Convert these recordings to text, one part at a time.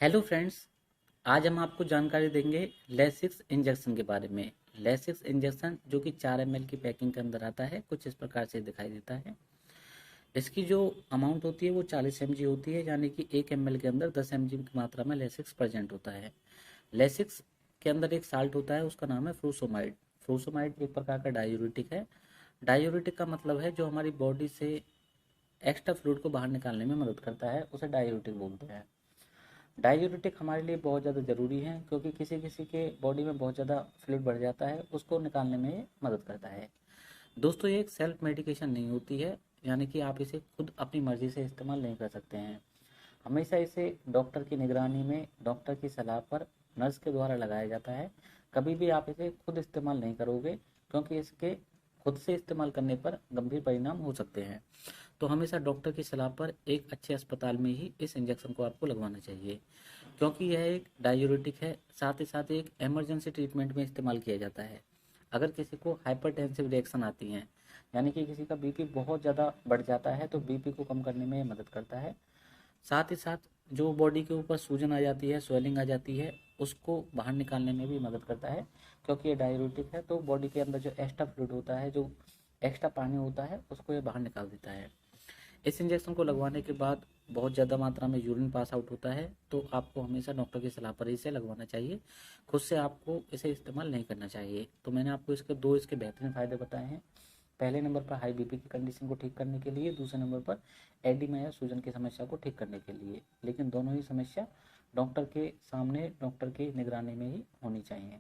Hello friends. आज हम आपको जानकारी देंगे लेसिक्स इंजेक्शन के बारे में। लेसिक्स इंजेक्शन जो कि 4 ml की पैकिंग के अंदर आता है, कुछ इस प्रकार से दिखाई देता है। इसकी जो अमाउंट होती है वो 40 mg होती है, यानी कि 1 ml के अंदर 10 mg की मात्रा में लेसिक्स प्रेजेंट होता है। लेसिक्स के अंदर एक साल्ट होता है, उसका नाम है फ्रूसोमाइड। फ्रूसोमाइड एक प्रकार का डायूरेटिक है। डायूरेटिक का मतलब है जो हमारी बॉडी से एक्स्ट्रा फ्लूइड को बाहर निकालने में मदद करता है, उसे डायूरेटिक बोलते हैं। डायूरेटिक हमारे लिए बहुत ज़्यादा ज़रूरी है, क्योंकि किसी किसी के बॉडी में बहुत ज़्यादा फ्लूइड बढ़ जाता है, उसको निकालने में ये मदद करता है। दोस्तों, ये एक सेल्फ मेडिकेशन नहीं होती है, यानी कि आप इसे खुद अपनी मर्जी से इस्तेमाल नहीं कर सकते हैं। हमेशा इसे डॉक्टर की निगरानी में, डॉक्टर की सलाह पर, नर्स के द्वारा लगाया जाता है। कभी भी आप इसे खुद इस्तेमाल नहीं करोगे, क्योंकि इसके खुद से इस्तेमाल करने पर गंभीर परिणाम हो सकते हैं। तो हमेशा डॉक्टर की सलाह पर एक अच्छे अस्पताल में ही इस इंजेक्शन को आपको लगवाना चाहिए, क्योंकि यह एक डायूरेटिक है। साथ ही साथ एक इमरजेंसी ट्रीटमेंट में इस्तेमाल किया जाता है। अगर किसी को हाइपरटेंसिव रिएक्शन आती हैं, यानी कि किसी का बीपी बहुत ज़्यादा बढ़ जाता है, तो बीपी को कम करने में ये मदद करता है। साथ ही साथ जो बॉडी के ऊपर सूजन आ जाती है, स्वेलिंग आ जाती है, उसको बाहर निकालने में भी मदद करता है। क्योंकि ये डायूरेटिक है, तो बॉडी के अंदर जो एक्स्ट्रा फ्लूइड होता है, जो एक्स्ट्रा पानी होता है, उसको ये बाहर निकाल देता है। इस इंजेक्शन को लगवाने के बाद बहुत ज़्यादा मात्रा में यूरिन पास आउट होता है, तो आपको हमेशा डॉक्टर की सलाह पर ही इसे लगवाना चाहिए। खुद से आपको इसे इस्तेमाल नहीं करना चाहिए। तो मैंने आपको इसके बेहतरीन फ़ायदे बताए हैं। पहले नंबर पर हाई बीपी की कंडीशन को ठीक करने के लिए, दूसरे नंबर पर एडिमा या सूजन की समस्या को ठीक करने के लिए। लेकिन दोनों ही समस्या डॉक्टर के सामने, डॉक्टर की निगरानी में ही होनी चाहिए।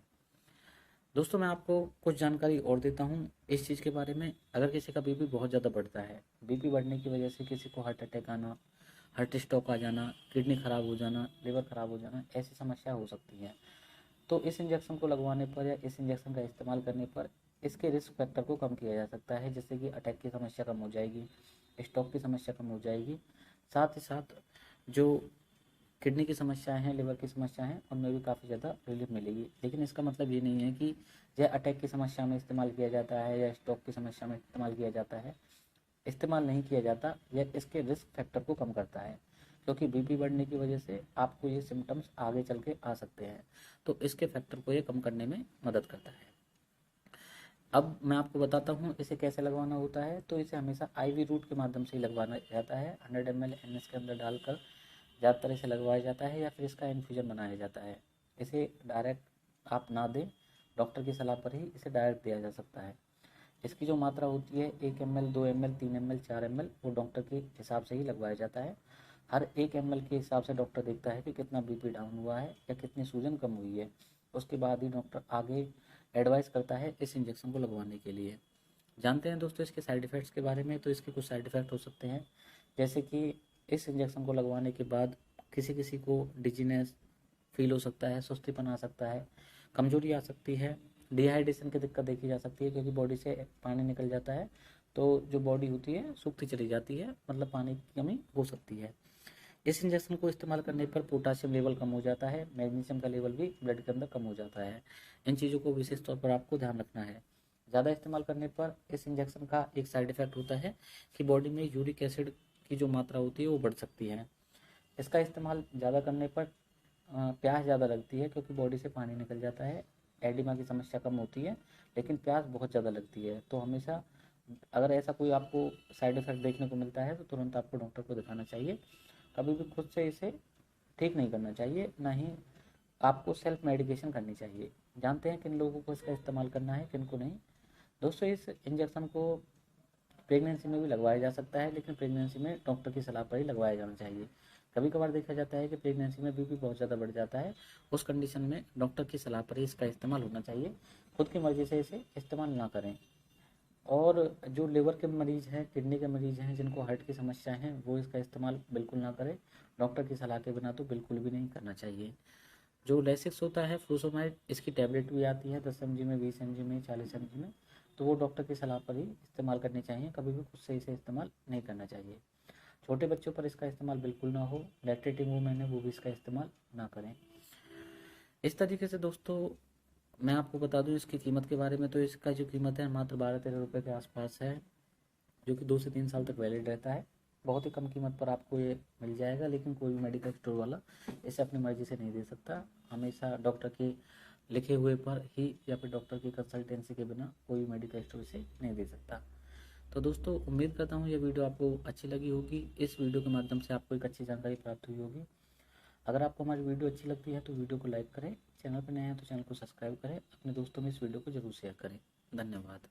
दोस्तों, मैं आपको कुछ जानकारी और देता हूँ इस चीज़ के बारे में। अगर किसी का बीपी बहुत ज़्यादा बढ़ता है, बीपी बढ़ने की वजह से किसी को हार्ट अटैक आना, हार्ट स्ट्रोक आ जाना, किडनी खराब हो जाना, लिवर खराब हो जाना, ऐसी समस्या हो सकती है। तो इस इंजेक्शन को लगवाने पर या इस इंजेक्शन का इस्तेमाल करने पर इसके रिस्क फैक्टर को कम किया जा सकता है, जैसे कि अटैक की समस्या कम हो जाएगी, स्ट्रोक की समस्या कम हो जाएगी। साथ ही साथ जो किडनी की समस्याएं हैं, लिवर की समस्या हैं, उनमें भी काफ़ी ज़्यादा रिलीफ मिलेगी। लेकिन इसका मतलब ये नहीं है कि यह अटैक की समस्या में इस्तेमाल किया जाता है या स्ट्रोक की समस्या में इस्तेमाल किया जाता है। इस्तेमाल नहीं किया जाता। यह इसके रिस्क फैक्टर को कम करता है, क्योंकि बीपी बढ़ने की वजह से आपको ये सिम्टम्स आगे चल के आ सकते हैं। तो इसके फैक्टर को ये कम करने में मदद करता है। अब मैं आपको बताता हूँ इसे कैसे लगवाना होता है। तो इसे हमेशा आईवी रूट के माध्यम से ही लगवाना जाता है। 100 ml एनएस के अंदर डालकर ज़्यादातर इसे लगवाया जाता है, या फिर इसका इन्फ्यूजन बनाया जाता है। इसे डायरेक्ट आप ना दें, डॉक्टर की सलाह पर ही इसे डायरेक्ट दिया जा सकता है। इसकी जो मात्रा होती है 1 ml, 2 ml, 3 ml, 4 ml, वो डॉक्टर के हिसाब से ही लगवाया जाता है। हर 1 ml के हिसाब से डॉक्टर देखता है कि कितना बीपी डाउन हुआ है या कितनी सूजन कम हुई है। उसके बाद ही डॉक्टर आगे एडवाइस करता है इस इंजेक्शन को लगवाने के लिए। जानते हैं दोस्तों इसके साइड इफ़ेक्ट्स के बारे में। तो इसके कुछ साइड इफ़ेक्ट हो सकते हैं, जैसे कि इस इंजेक्शन को लगवाने के बाद किसी किसी को डिजीनेस फील हो सकता है, सुस्तीपन आ सकता है, कमजोरी आ सकती है, डिहाइड्रेशन की दिक्कत देखी जा सकती है, क्योंकि बॉडी से पानी निकल जाता है, तो जो बॉडी होती है सूखती चली जाती है, मतलब पानी की कमी हो सकती है। इस इंजेक्शन को इस्तेमाल करने पर पोटासियम लेवल कम हो जाता है, मैग्नीशियम का लेवल भी ब्लड के अंदर कम हो जाता है। इन चीज़ों को विशेष तौर पर आपको ध्यान रखना है। ज़्यादा इस्तेमाल करने पर इस इंजेक्शन का एक साइड इफेक्ट होता है कि बॉडी में यूरिक एसिड की जो मात्रा होती है वो बढ़ सकती है। इसका इस्तेमाल ज़्यादा करने पर प्यास ज़्यादा लगती है, क्योंकि बॉडी से पानी निकल जाता है। एडिमा की समस्या कम होती है, लेकिन प्यास बहुत ज़्यादा लगती है। तो हमेशा अगर ऐसा कोई आपको साइड इफ़ेक्ट देखने को मिलता है, तो तुरंत आपको डॉक्टर को दिखाना चाहिए। कभी भी खुद से इसे ठीक नहीं करना चाहिए, ना ही आपको सेल्फ मेडिकेशन करनी चाहिए। जानते हैं किन लोगों को इसका इस्तेमाल करना है, किन को नहीं। दोस्तों, इस इंजेक्शन को प्रेगनेंसी में भी लगवाया जा सकता है, लेकिन प्रेगनेंसी में डॉक्टर की सलाह पर ही लगवाया जाना चाहिए। कभी कभार देखा जाता है कि प्रेगनेंसी में बीपी बहुत ज़्यादा बढ़ जाता है, उस कंडीशन में डॉक्टर की सलाह पर ही इसका इस्तेमाल होना चाहिए। खुद की मर्ज़ी से इसे इस्तेमाल ना करें। और जो लिवर के मरीज़ हैं, किडनी के मरीज़ हैं, जिनको हार्ट की समस्या हैं, वो इसका इस्तेमाल बिल्कुल ना करें। डॉक्टर की सलाह के बिना तो बिल्कुल भी नहीं करना चाहिए। जो लेसिक्स होता है फ्रूसोमाइड, इसकी टैबलेट भी आती है 10 mg में, 20 mg में, 40 mg में। तो वो डॉक्टर की सलाह पर ही इस्तेमाल करनी चाहिए, कभी भी खुद से इसे इस्तेमाल नहीं करना चाहिए। छोटे बच्चों पर इसका इस्तेमाल बिल्कुल ना हो। लैक्टेटिंग वूमेन है, वो भी इसका इस्तेमाल ना करें। इस तरीके से दोस्तों, मैं आपको बता दूं इसकी कीमत के बारे में। तो इसका जो कीमत है मात्र 12-13 रुपये के आसपास है, जो कि 2 से 3 साल तक वैलिड रहता है। बहुत ही कम कीमत पर आपको ये मिल जाएगा, लेकिन कोई भी मेडिकल स्टोर वाला इसे अपनी मर्जी से नहीं दे सकता। हमेशा डॉक्टर के लिखे हुए पर ही या फिर डॉक्टर की कंसल्टेंसी के बिना कोई भी मेडिकल स्टोर इसे नहीं दे सकता। तो दोस्तों, उम्मीद करता हूँ ये वीडियो आपको अच्छी लगी होगी। इस वीडियो के माध्यम से आपको एक अच्छी जानकारी प्राप्त हुई होगी। अगर आपको हमारी वीडियो अच्छी लगती है तो वीडियो को लाइक करें, चैनल पर नए हैं तो चैनल को सब्सक्राइब करें, अपने दोस्तों में इस वीडियो को जरूर शेयर करें। धन्यवाद।